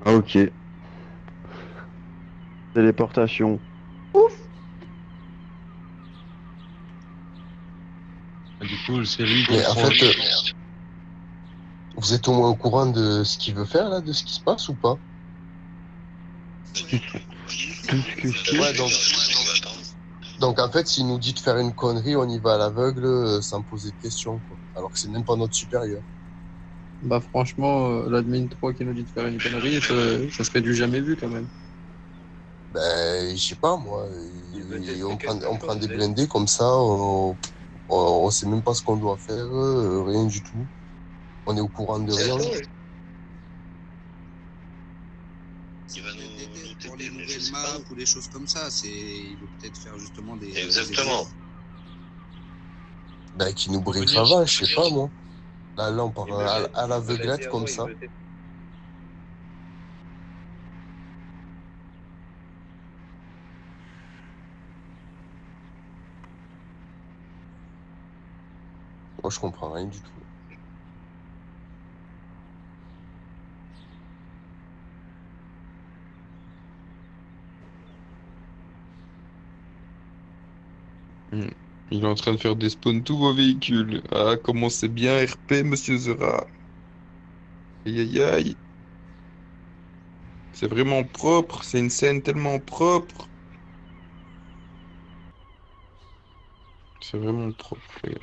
Ah, ok. Téléportation. Ouf! Du coup, c'est lui qui Mais en prend. fait, vous êtes au moins au courant de ce qu'il veut faire là, de ce qui se passe ou pas? Tout, tout ce que je sais, Ouais, donc en fait, s'il nous dit de faire une connerie, on y va à l'aveugle sans poser de questions, quoi. Alors que c'est même pas notre supérieur. Bah franchement, l'admin 3 qui nous dit de faire une connerie, ça serait du jamais vu quand même. Ben, je sais pas, moi. On prend des blindés comme ça, on sait même pas ce qu'on doit faire, rien du tout. On est au courant de rien. Ça peut-être d'aider pour les nouvelles maps ou les choses comme ça. Il veut peut-être faire justement des exemples. Ben, qui nous Pour briefe venir. avant, je sais pas, moi. Là, on part à l'aveuglette comme ça. Moi, je comprends rien du tout. Hmm. Il est en train de faire despawn tous vos véhicules. Ah, comment c'est bien RP, monsieur Zera. Aïe aïe aïe. C'est vraiment propre. C'est une scène tellement propre. C'est vraiment propre, les gars.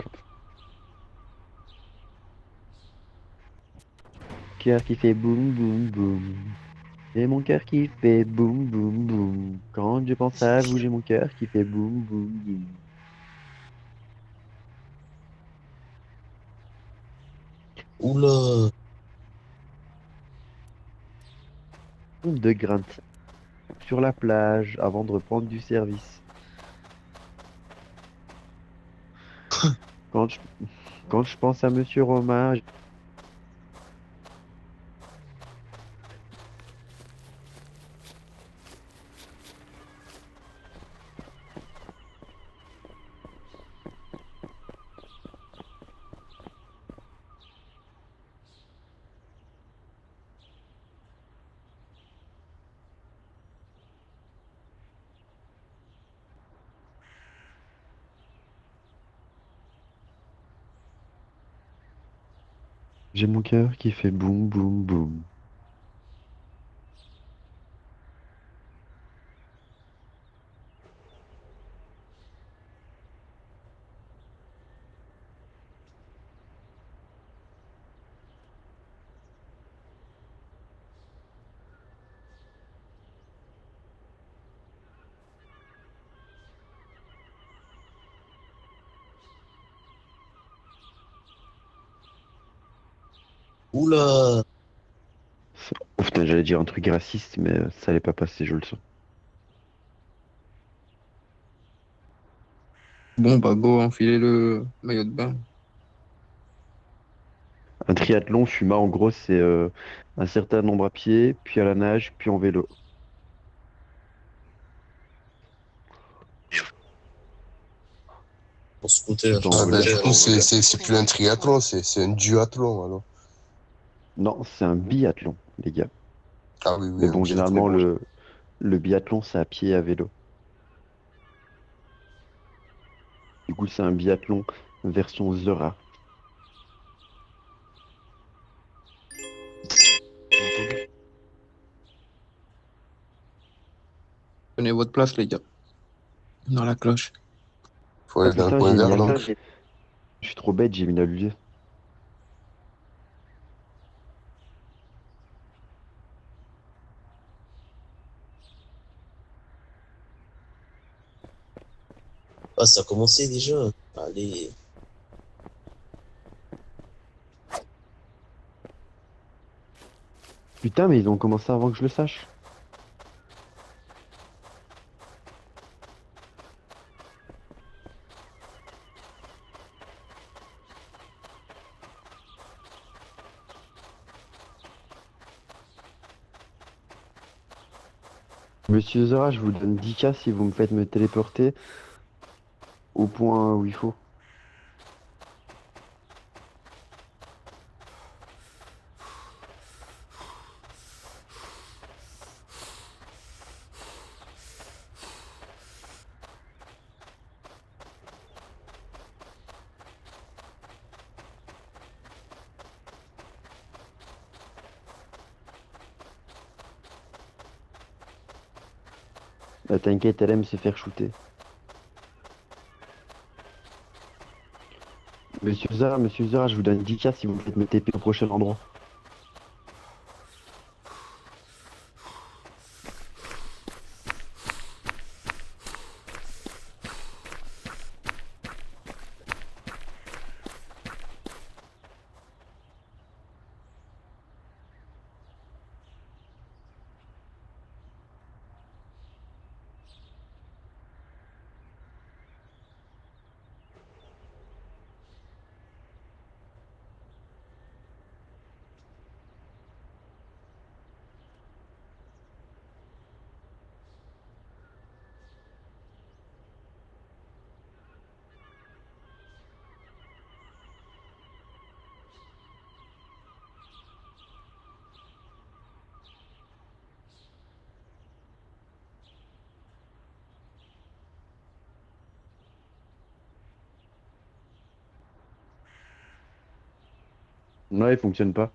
cœur qui fait boum boum boum. J'ai mon cœur qui fait boum boum boum. Quand je pense à vous, j'ai mon cœur qui fait boum boum boum. Oula! De grintes sur la plage avant de reprendre du service. Quand je, quand je pense à Monsieur Romain, j'ai mon cœur qui fait boum boum boum. Oula! Oh putain, j'allais dire un truc raciste, mais ça allait pas passer, je le sens. Bon, bah go, enfilez le maillot de bain. Un triathlon, Fuma, en gros, c'est un certain nombre à pied, puis à la nage, puis en vélo. Pour scooter. Tout en Ah ben, relais. du coup, c'est plus un triathlon, c'est un duathlon, alors. Non, c'est un biathlon, les gars. Ah oui, oui, Mais un bon, généralement, biathlon. le biathlon, c'est à pied et à vélo. Du coup, c'est un biathlon version Zora. Prenez votre place, les gars, dans la cloche. Faut Ah aller dans le putain, coin j'ai mis vert, la donc. lumière. Je suis trop bête, j'ai mis la lumière. Ah, ça a commencé déjà. Allez. Putain, mais ils ont commencé avant que je le sache. Monsieur Zora, je vous donne 10K si vous me faites me téléporter au point où il faut. T'inquiète, elle aime se faire shooter. Monsieur Zara, je vous donne 10K si vous faites me TP au prochain endroit. Non, il fonctionne pas.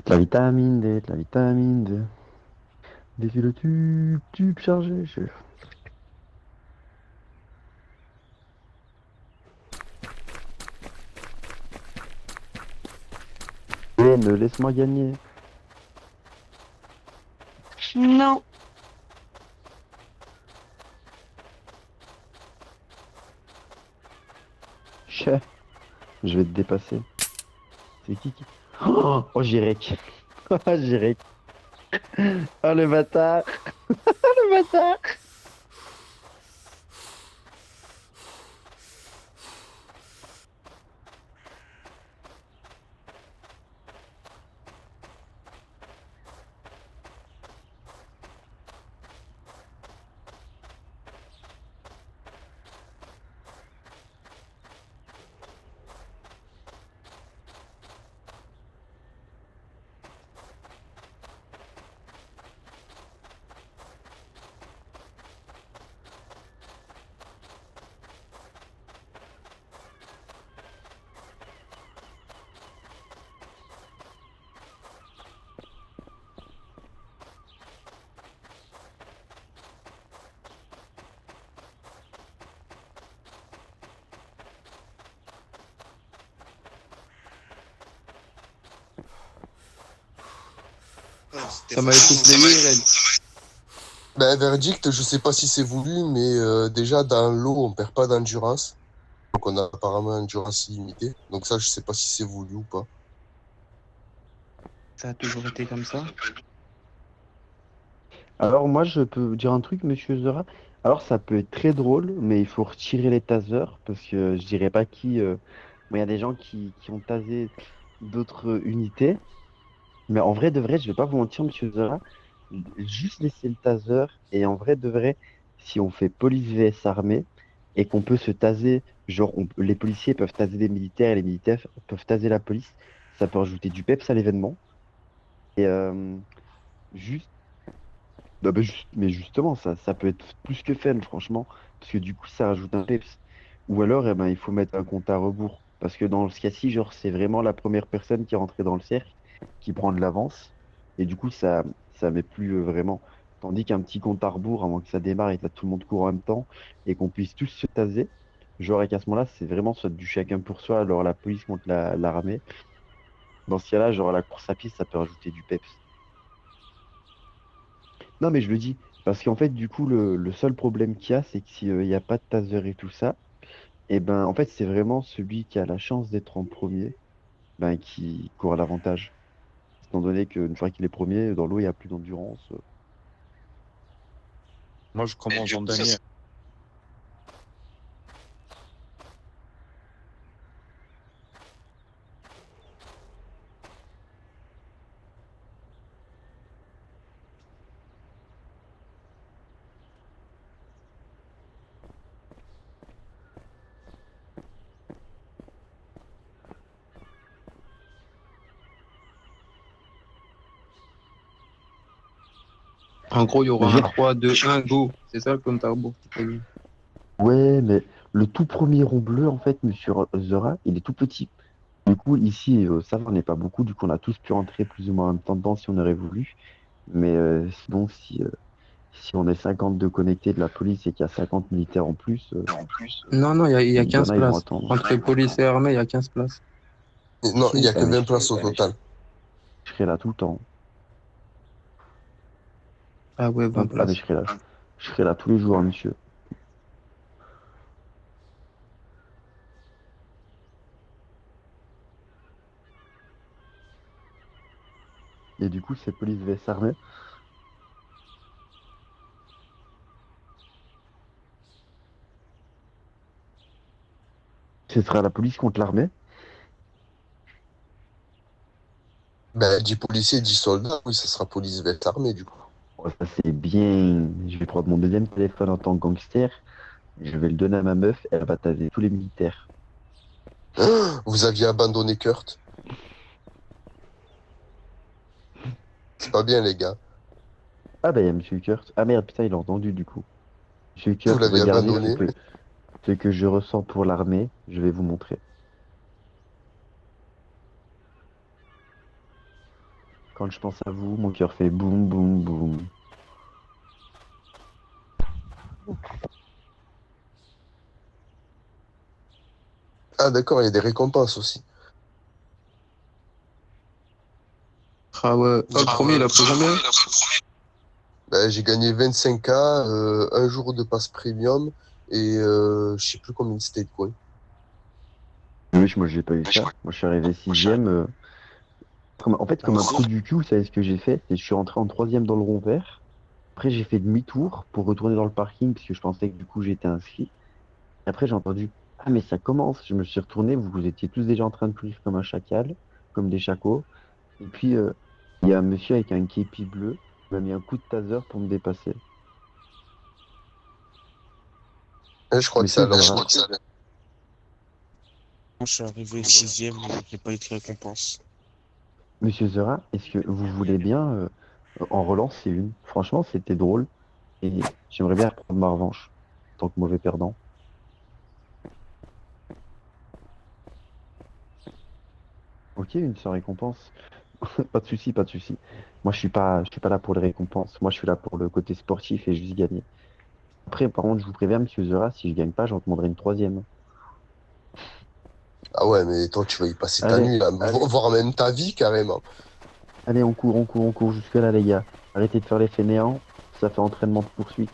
De la vitamine D, de la vitamine D. Défie le tube chargé, chef. Laisse-moi gagner. Non. Chef, je vais te dépasser. C'est qui? Oh, Jirek. Oh, Jirek. Oh, le bâtard. Le bâtard. Ça m'a époustouflé, Red. Ben, verdict, je sais pas si c'est voulu, mais déjà dans l'eau, on perd pas d'endurance. Donc on a apparemment endurance illimitée. Donc ça, je sais pas si c'est voulu ou pas. Ça a toujours été comme ça. Alors, moi, je peux vous dire un truc, monsieur Zora. Alors, ça peut être très drôle, mais il faut retirer les tasers parce que je dirais pas qui. Bon, il y a des gens qui ont tasé d'autres unités. Mais en vrai de vrai, je vais pas vous mentir, monsieur Zora. Juste laisser le taser. Et en vrai de vrai, si on fait police vs armée et qu'on peut se taser, genre les policiers peuvent taser les militaires et les militaires peuvent taser la police, ça peut rajouter du peps à l'événement. Et juste, mais justement, ça peut être plus que fun, franchement, parce que du coup, ça rajoute un peps. Ou alors, eh ben, il faut mettre un compte à rebours. Parce que dans ce cas-ci, genre, c'est vraiment la première personne qui est rentrée dans le cercle qui prend de l'avance. Et du coup, ça met plus vraiment. Tandis qu'un petit compte à rebours, avant que ça démarre et que là, tout le monde court en même temps et qu'on puisse tous se taser, genre, et qu'à ce moment-là, c'est vraiment soit du chacun pour soi, alors la police contre l'armée. Dans ce cas-là, genre, la course à pied, ça peut rajouter du peps. Non, mais je le dis, parce qu'en fait, du coup, le seul problème qu'il y a, c'est que s'il n'y a pas de taser et tout ça, et ben, en fait, c'est vraiment celui qui a la chance d'être en premier, ben, qui court à l'avantage. Étant donné qu'une fois qu'il est premier, dans l'eau, il n'y a plus d'endurance. Moi, je commence en dernier. En gros, il y aura J'ai- un 3, 2, 1, go. C'est ça le compte à rebours. Ouais, mais le tout premier rond bleu, en fait, monsieur Zora, il est tout petit. Du coup, ici, ça va, on n'est pas beaucoup. Du coup, on a tous pu entrer plus ou moins en même temps dedans si on aurait voulu. Mais sinon, si on est 52 connectés de la police et qu'il y a 50 militaires en plus, Non, non, il y a il y en 15 a, ils vont places. attendre. Entre police et armée, il y a 15 places. Non, il n'y a Ah, que mais 20 places au total. je serai là tout le temps. Ah ouais, 20 Ah, mais places. je serai là tous les jours, hein, monsieur. Et du coup, c'est police vs armée. Ce sera la police contre l'armée. Ben, 10 policiers, 10 soldats, oui, ça sera police vs armée, du coup. Oh, ça, c'est bien. Je vais prendre mon deuxième téléphone en tant que gangster. Je vais le donner à ma meuf. Elle va taser tous les militaires. Vous aviez abandonné Kurt. C'est pas bien, les gars. Ah, bah, il y a monsieur Kurt. Ah merde, putain, il a entendu du coup. Monsieur Vous Kurt, l'aviez regardez abandonné. ce que je ressens pour l'armée. Je vais vous montrer. Quand je pense à vous, mon cœur fait boum, boum, boum. Ah, d'accord, il y a des récompenses aussi. Ah ouais. Oh, le premier, il a pris combien? Ben, j'ai gagné 25K, un jour de passe premium et je sais plus combien c'était de coins. Oui, moi, j'ai pas eu ça. Moi, je suis arrivé sixième. En fait, comme un trou du cul, vous savez ce que j'ai fait? C'est que je suis rentré en troisième dans le rond vert. Après, j'ai fait demi-tour pour retourner dans le parking parce que je pensais que du coup, j'étais inscrit. Après, j'ai entendu, ah, mais ça commence. Je me suis retourné. Vous étiez tous déjà en train de courir comme un chacal, comme des chacos. Et puis, il y a un monsieur avec un képi bleu qui m'a mis un coup de taser pour me dépasser. Et je crois que ça Monsieur a lâché. Zora, Je suis arrivé sixième, mais j'ai pas eu de récompense. Monsieur Zora, est-ce que vous voulez bien en relancer une? Franchement, c'était drôle et j'aimerais bien prendre ma revanche en tant que mauvais perdant. Ok, une sans récompense. Pas de souci, pas de souci. Moi, je suis pas là pour les récompenses. Moi, je suis là pour le côté sportif et juste gagner. Après, par contre, je vous préviens, Monsieur Zora, si je gagne pas, j'en demanderai une troisième. Ah ouais, mais toi, tu vas y passer ta Allez, nuit, là, voire même ta vie, carrément. allez, on court jusque là, les gars. Arrêtez de faire les fainéants. Ça fait entraînement de poursuite.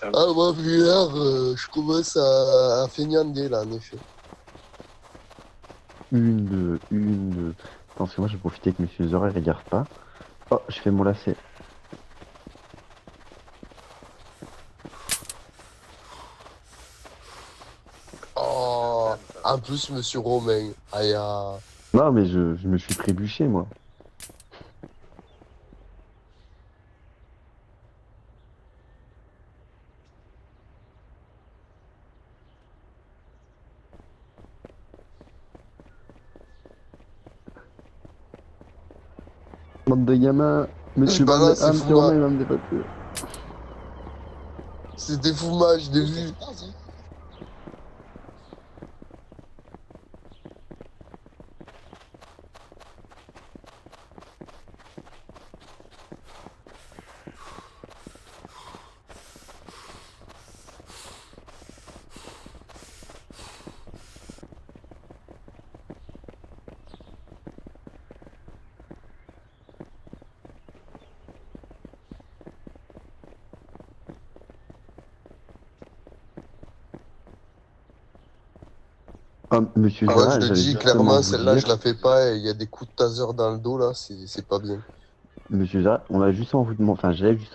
Ah, moi, vu l'heure, je commence à feignandrer, là, en effet. Une, deux. Attends, parce que moi, je vais profiter que Monsieur Zora ne regarde pas. Oh, je fais mon lacet. Oh, en plus, monsieur Romain. Aïe, ah. Non, mais je me suis trébuché, moi. Bande de gamins. Monsieur Bah là, c'est Monsieur Romain, Fouma. il va me dépasser. C'était Fouma, je l'ai vu. Ah, Monsieur Moi, Zora, je le j'allais dis justement clairement, vous celle-là, dire, je la fais pas et il y a des coups de taser dans le dos, là, c'est pas bien. Monsieur Zora, on a juste en vous demander, enfin, j'allais juste